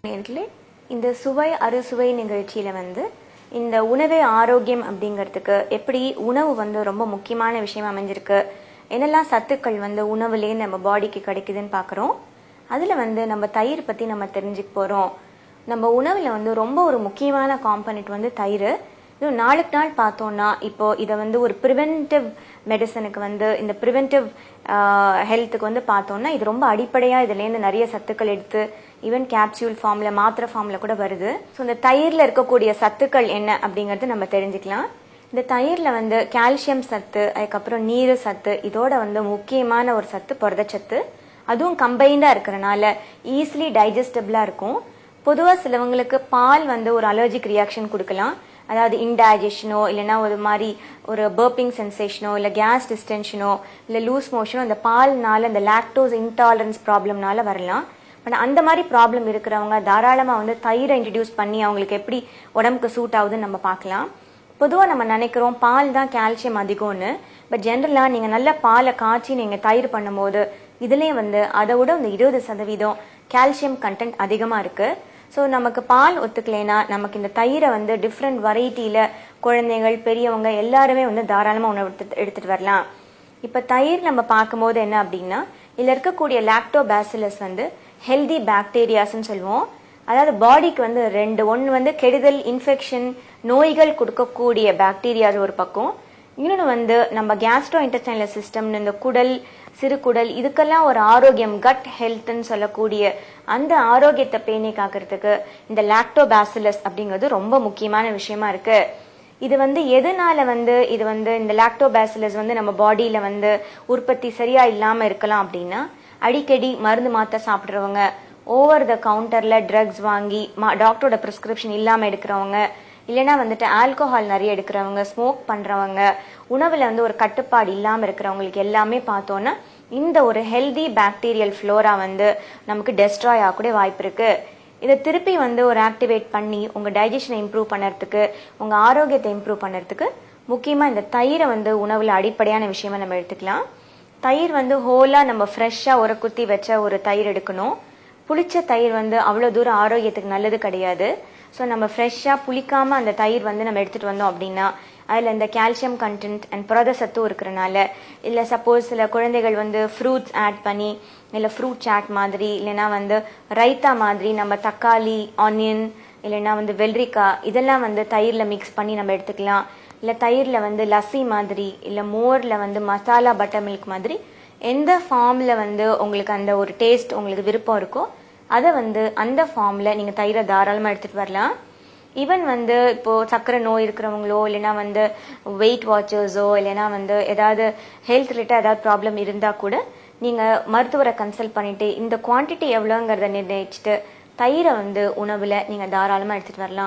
நேர்களே, இந்த சுவை அறுசுவை நிகழ்ச்சியில இந்த உணவே ஆரோக்கியம் அப்படிங்கிறதுக்கு எப்படி உணவு ரொம்ப முக்கியமான விஷயம் அமைஞ்சிருக்கு, என்னெல்லாம் சத்துக்கள் உணவுலேயே நம்ம பாடிக்கு கிடைக்குதுன்னு பார்க்குறோம். அதில் நம்ம தயிர் பற்றி நம்ம தெரிஞ்சுக்க போகிறோம். நம்ம உணவில் ரொம்ப ஒரு முக்கியமான காம்பனண்ட் தயிர். இன்னும் நாளுக்கு நாள் பார்த்தோம்னா இப்போ இதை ஒரு ப்ரிவென்டிவ் மெடிசனுக்கு இந்த ப்ரிவென்டிவ் ஹெல்த்துக்கு பார்த்தோம்னா இது ரொம்ப அடிப்படையாக இதுலேருந்து நிறைய சத்துக்கள் எடுத்து ஈவன் கேப்சியூல் ஃபார்மில் மாத்திரை ஃபார்மில் கூட வருது. ஸோ இந்த தயிரில் இருக்கக்கூடிய சத்துக்கள் என்ன அப்படிங்கிறது நம்ம தெரிஞ்சுக்கலாம். இந்த தயிரில் கால்சியம் சத்து, அதுக்கப்புறம் நீர் சத்து, இதோட முக்கியமான ஒரு சத்து புரதச்சத்து. அதுவும் கம்பைண்டாக இருக்கிறனால ஈஸிலி டைஜஸ்டபிளாக இருக்கும். பொதுவாக சிலவங்களுக்கு பால் ஒரு அலர்ஜிக் ரியாக்ஷன் கொடுக்கலாம். அதாவது இன்டைஜஷனோ இல்லைன்னா ஒரு மாதிரி ஒரு பர்பிங் சென்சேஷனோ இல்லை கேஸ் டிஸ்டென்ஷனோ இல்லை லூஸ் மோஷனோ அந்த பால்னால இந்த லாக்டோஸ் இன்டாலரன்ஸ் ப்ராப்ளம்னால வரலாம். பட் அந்த மாதிரி ப்ராப்ளம் இருக்கிறவங்க தாராளமாக தயிரை இன்ட்ரடியூஸ் பண்ணி அவங்களுக்கு எப்படி உடம்புக்கு சூட் ஆகுதுன்னு நம்ம பார்க்கலாம். பொதுவாக நம்ம நினைக்கிறோம் பால் தான் கால்சியம் அதிகம்னு. பட் ஜென்ரலாக நீங்கள் நல்ல பாலை காய்ச்சி நீங்கள் தயிர் பண்ணும்போது இதுலேயும் அதை விட இந்த 20% கால்சியம் கண்டென்ட் அதிகமாக இருக்குது. ஸோ நமக்கு பால் ஒத்துக்கலைன்னா நமக்கு இந்த தயிரை டிஃப்ரெண்ட் வெரைட்டியில் குழந்தைகள் பெரியவங்க எல்லாருமே தாராளமாக உணவு எடுத்துகிட்டு வரலாம். இப்போ தயிர் நம்ம பார்க்கும்போது என்ன அப்படின்னா இதில் இருக்கக்கூடிய லாக்டோபாசிலஸ் ஹெல்தி பாக்டீரியாஸ்ன்னு சொல்லுவோம். அதாவது பாடிக்கு ரெண்டு, ஒன்று கெடுதல் இன்ஃபெக்ஷன் நோய்கள் கொடுக்கக்கூடிய பாக்டீரியாஸ் ஒரு பக்கம், இன்னொன்று நம்ம கேஸ்ட்ரோ இன்டெஸ்டைனல் சிஸ்டம்னு இந்த குடல் சிறுகுடல் இதுக்கெல்லாம் ஒரு ஆரோக்கியம் கட் ஹெல்த்ன்னு சொல்லக்கூடிய அந்த ஆரோக்கியத்தை பேணி காக்கிறதுக்கு இந்த லாக்டோபாசிலஸ் அப்படிங்கிறது ரொம்ப முக்கியமான விஷயமா இருக்கு. இது எதனால இது இந்த லாக்டோபாசிலஸ் நம்ம பாடியில உற்பத்தி சரியா இல்லாம இருக்கலாம் அப்படின்னா அடிக்கடி மருந்து மாத்திரை சாப்பிட்றவங்க, ஓவர் த கவுண்டர்ல ட்ரக்ஸ் வாங்கி டாக்டரோட பிரிஸ்கிரிப்ஷன் இல்லாம எடுக்கிறவங்க, இல்லைன்னா ஆல்கோஹால் நிறைய எடுக்கிறவங்க, ஸ்மோக் பண்றவங்க, உணவுல ஒரு கட்டுப்பாடு இல்லாம இருக்கிறவங்களுக்கு எல்லாமே பார்த்தோன்னா இந்த ஒரு ஹெல்தி பாக்டீரியல் ஃப்ளோரா நமக்கு டெஸ்ட்ராய் ஆகக்கூடிய வாய்ப்பு இருக்கு. இதை திருப்பி ஒரு ஆக்டிவேட் பண்ணி உங்க டைஜஷனை இம்ப்ரூவ் பண்ணுறதுக்கு, உங்க ஆரோக்கியத்தை இம்ப்ரூவ் பண்ணுறதுக்கு முக்கியமா இந்த தயிரை உணவுல அடிப்படையான விஷயமா நம்ம எடுத்துக்கலாம். தயிர் ஹோலா நம்ம ஃப்ரெஷ்ஷா ஒரு குத்தி வச்ச ஒரு தயிர் எடுக்கணும். புளிச்ச தயிர் அவ்வளோ தூரம் ஆரோக்கியத்துக்கு நல்லது கிடையாது. ஸோ நம்ம ஃப்ரெஷ்ஷாக புளிக்காம அந்த தயிர் நம்ம எடுத்துட்டு வந்தோம் அப்படின்னா அதில் இந்த கால்சியம் கண்டென்ட் அண்ட் புரத சத்தும் இருக்கிறனால, இல்லை சப்போஸ் சில குழந்தைகள் ஃப்ரூட்ஸ் ஆட் பண்ணி இல்லை ஃப்ரூட் சாட் மாதிரி இல்லைன்னா ரைத்தா மாதிரி நம்ம தக்காளி ஆனியன் இல்லைன்னா வெள்ளரிக்காய் இதெல்லாம் தயிரில் மிக்ஸ் பண்ணி நம்ம எடுத்துக்கலாம். இல்லை தயிரில் லஸ்ஸி மாதிரி இல்லை மோரில் மசாலா பட்டர் மில்க் மாதிரி எந்த ஃபார்மில் உங்களுக்கு அந்த ஒரு டேஸ்ட் உங்களுக்கு விருப்பம் இருக்கோ அதை அந்த ஃபார்மில் நீங்கள் தயிரை தாராளமாக எடுத்துகிட்டு வரலாம். ஈவன் இப்போ சர்க்கரை நோய் இருக்கிறவங்களோ இல்லைன்னா வெயிட் வாட்சர்ஸோ இல்லைன்னா ஏதாவது ஹெல்த் ரிலேட்டட் ஏதாவது ப்ராப்ளம் இருந்தால் கூட நீங்கள் மருத்துவரை கன்சல்ட் பண்ணிட்டு இந்த குவான்டிட்டி எவ்வளோங்கிறத நிர்ணயிச்சுட்டு தயிரை உணவில் நீங்கள் தாராளமாக எடுத்துகிட்டு வரலாம்.